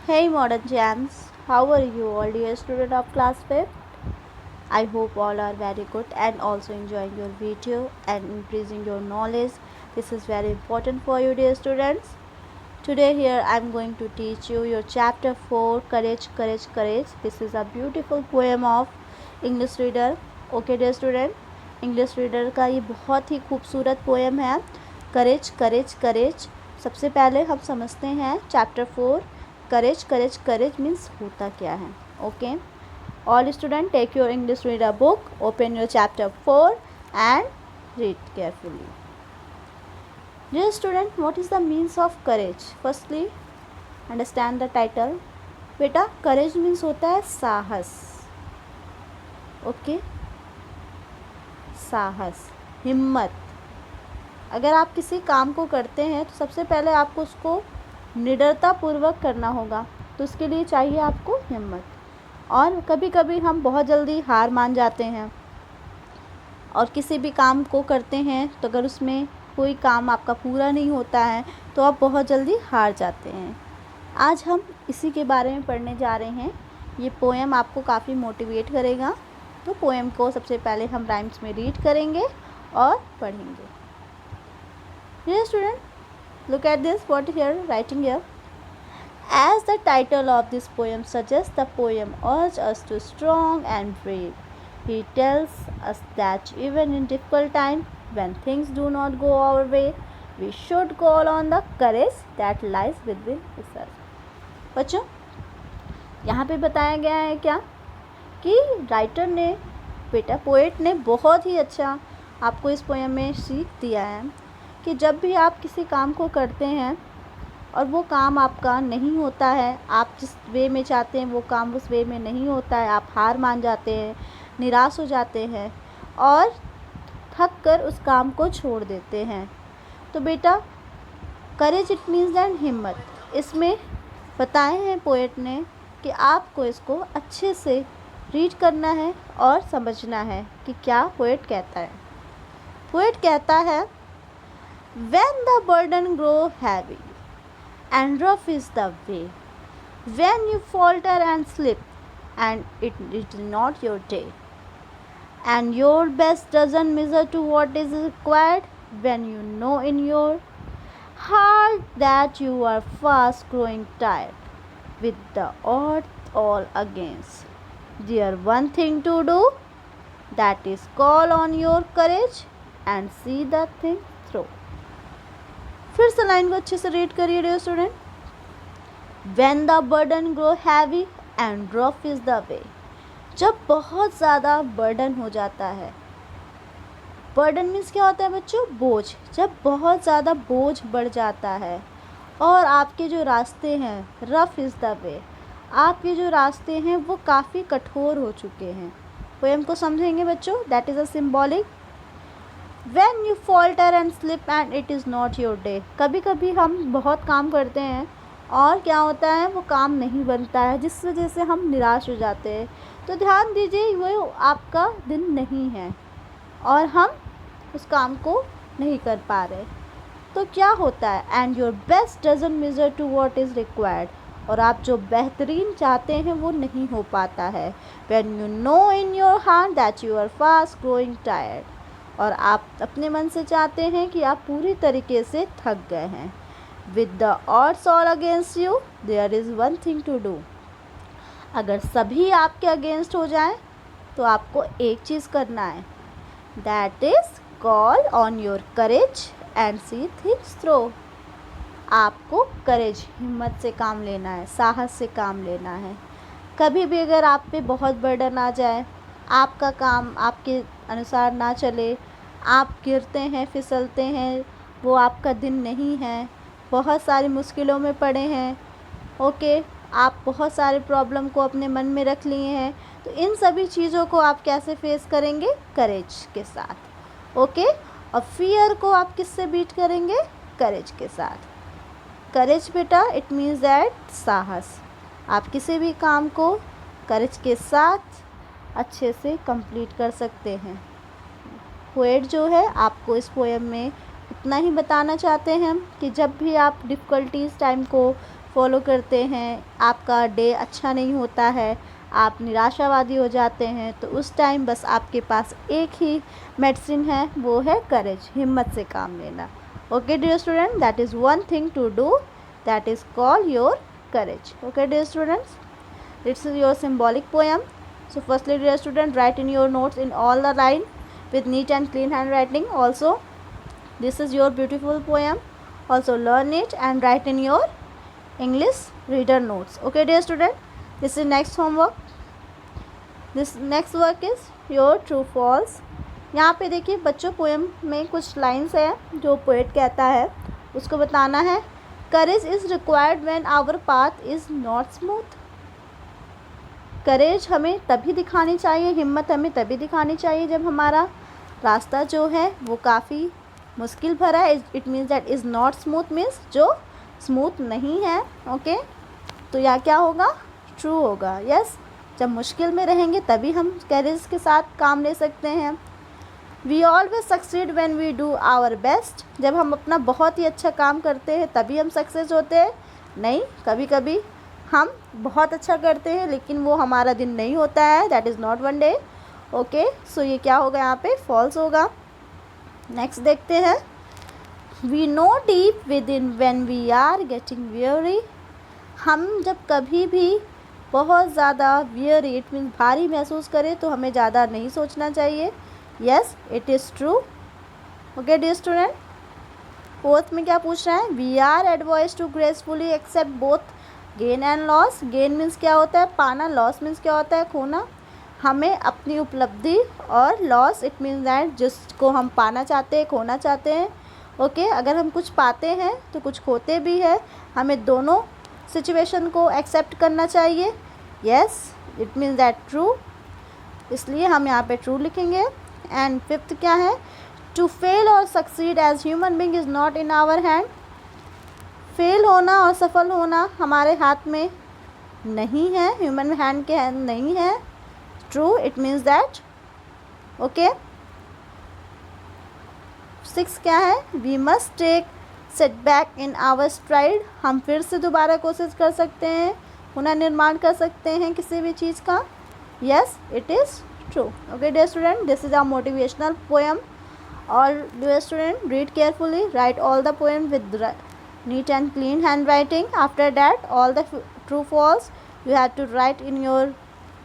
Hey modern jams, how are you all dear student of class 5th? I hope all are very good and also enjoying your video and increasing your knowledge. This is very important for you dear students. Today here I am going to teach you your chapter 4 Courage, Courage, Courage. This is a beautiful poem of English reader. Okay dear student, English reader का ये बहुत ही खूबसूरत poem है करेज करेज करेज। सबसे पहले हम समझते हैं चैप्टर 4 करेज करेज करेज मीन्स होता क्या है। Okay all student take your English reader book, open your chapter 4 and read carefully. Dear student, what is the means of courage? Firstly, understand the title. बेटा courage means होता है साहस। ओके साहस, हिम्मत। अगर आप किसी काम को करते हैं तो सबसे पहले आपको उसको निडरतापूर्वक करना होगा, तो उसके लिए चाहिए आपको हिम्मत। और कभी कभी हम बहुत जल्दी हार मान जाते हैं और किसी भी काम को करते हैं तो अगर उसमें कोई काम आपका पूरा नहीं होता है तो आप बहुत जल्दी हार जाते हैं। आज हम इसी के बारे में पढ़ने जा रहे हैं। ये पोएम आपको काफ़ी मोटिवेट करेगा। तो पोएम को सबसे पहले हम राइम्स में रीड करेंगे और पढ़ेंगे। Dear student, look at this, what here writing here. As the title of this poem suggests, the poem urges us to strong and brave. He tells us that even in difficult times, when things do not go our way, we should call on the courage that lies within us. बच्चों, यहाँ पे बताया गया है क्या कि writer ने, बेटा पोएट ने बहुत ही अच्छा आपको इस पोएम में सीख दिया है कि जब भी आप किसी काम को करते हैं और वो काम आपका नहीं होता है, आप जिस वे में चाहते हैं वो काम उस वे में नहीं होता है, आप हार मान जाते हैं, निराश हो जाते हैं और थक कर उस काम को छोड़ देते हैं। तो बेटा करेज इट मीन्स दैट हिम्मत। इसमें बताए हैं पोएट ने कि आपको इसको अच्छे से रीड करना है और समझना है कि क्या पोएट कहता है। पोएट कहता है, when the burden grow heavy and rough is the way, when you falter and slip and it is not your day, and your best doesn't measure to what is required, when you know in your heart that you are fast growing tired with the odds all against, there one thing to do, that is call on your courage and see the thing through. फिर से line को अच्छे से read करिए dear student. When the burden grow heavy and rough is the way, जब बहुत ज़्यादा burden हो जाता है। बर्डन मीन्स क्या होता है बच्चों? बोझ। जब बहुत ज़्यादा बोझ बढ़ जाता है और आपके जो रास्ते हैं, रफ इज़ द वे, आपके जो रास्ते हैं वो काफ़ी कठोर हो चुके हैं। पोएम को समझेंगे बच्चों, that is a symbolic. When you falter and slip and it is not your day, कभी कभी हम बहुत काम करते हैं और क्या होता है वो काम नहीं बनता है, जिस वजह से हम निराश हो जाते हैं। तो ध्यान दीजिए वो आपका दिन नहीं है और हम उस काम को नहीं कर पा रहे। तो क्या होता है, and your best doesn't measure to what is required, और आप जो बेहतरीन चाहते हैं वो नहीं हो पाता है। When you know in your heart that you are fast growing tired, और आप अपने मन से चाहते हैं कि आप पूरी तरीके से थक गए हैं। With the odds all against you there is one thing to do, अगर सभी आपके अगेंस्ट हो जाए तो आपको एक चीज़ करना है, that is call on your courage and see things through. आपको करेज, हिम्मत से काम लेना है, साहस से काम लेना है। कभी भी अगर आप पे बहुत बर्डन आ जाए, आपका काम आपके अनुसार ना चले, आप गिरते हैं, फिसलते हैं, वो आपका दिन नहीं है, बहुत सारी मुश्किलों में पड़े हैं, ओके, आप बहुत सारे प्रॉब्लम को अपने मन में रख लिए हैं, तो इन सभी चीज़ों को आप कैसे फेस करेंगे? करेज के साथ। ओके, और फियर को आप किससे बीट करेंगे? करेज के साथ। करेज बेटा इट मीन्स दैट साहस। आप किसी भी काम को करेज के साथ अच्छे से कंप्लीट कर सकते हैं। पोएट जो है आपको इस पोएम में इतना ही बताना चाहते हैं कि जब भी आप डिफ़िकल्टीज़ टाइम को फॉलो करते हैं, आपका डे अच्छा नहीं होता है, आप निराशावादी हो जाते हैं, तो उस टाइम बस आपके पास एक ही मेडिसिन है, वो है करेज, हिम्मत से काम लेना. Okay dear student, that is one thing to do, that is call your courage. Okay dear students, this is your symbolic poem. So firstly dear student, write in your notes in all the line with neat and clean handwriting. Also this is your beautiful poem, also learn it and write in your English reader notes. Okay dear student, this is next homework. This next work is your true false. यहाँ पे देखिए बच्चों, poem में कुछ lines है जो poet कहता है, उसको बताना है. Courage is required when our path is not smooth. Courage हमें तभी दिखानी चाहिए, हिम्मत हमें तभी दिखानी चाहिए जब हमारा रास्ता जो है वो काफ़ी मुश्किल भरा है. It means that is not smooth, means जो स्मूथ नहीं है. ओके, तो यह क्या होगा, ट्रू होगा. यस, जब मुश्किल में रहेंगे तभी हम करेज के साथ काम ले सकते हैं. We always succeed when we do our best. जब हम अपना बहुत ही अच्छा काम करते हैं तभी हम सक्सेस होते हैं. नहीं, कभी कभी हम बहुत अच्छा करते हैं लेकिन वो हमारा दिन नहीं होता है, that is not one day. Okay, so ये क्या होगा, यहाँ पे फॉल्स होगा. नेक्स्ट देखते हैं. We know deep within when we are getting weary. हम जब कभी भी बहुत ज़्यादा वियरी, इट मीन्स भारी महसूस करें तो हमें ज़्यादा नहीं सोचना चाहिए. Yes, it is true. Okay dear student, fourth में क्या पूछ रहा है, we are advise to gracefully accept both gain and loss. Gain means क्या होता है, पाना. लॉस मीन्स क्या होता है, खोना. हमें अपनी उपलब्धि और लॉस, इट मीन्स दैट जिसको हम पाना चाहते हैं, खोना चाहते हैं. ओके, अगर हम कुछ पाते हैं तो कुछ खोते भी है, हमें दोनों सिचुएशन को एक्सेप्ट करना चाहिए. Yes, it means that true, इसलिए हम यहाँ पे ट्रू लिखेंगे. एंड फिफ्थ क्या है, टू फेल और succeed as human being is not in our hand. Fail होना और सफल होना हमारे हाथ में नहीं है, ह्यूमन हैंड के हैंड नहीं है. True, it means that. Okay, six क्या है, we must take setback in our stride. हम फिर से दोबारा कोशिश कर सकते हैं, पुनर्निर्माण कर सकते हैं किसी भी चीज़ का. Yes, it is true. Okay dear student, this is our motivational poem. All dear student, read carefully, write all the poem with neat and clean handwriting. After that, all the true false you have to write in your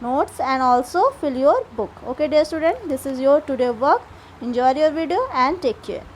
notes and also fill your book. Okay dear student, this is your today work. Enjoy your video and take care.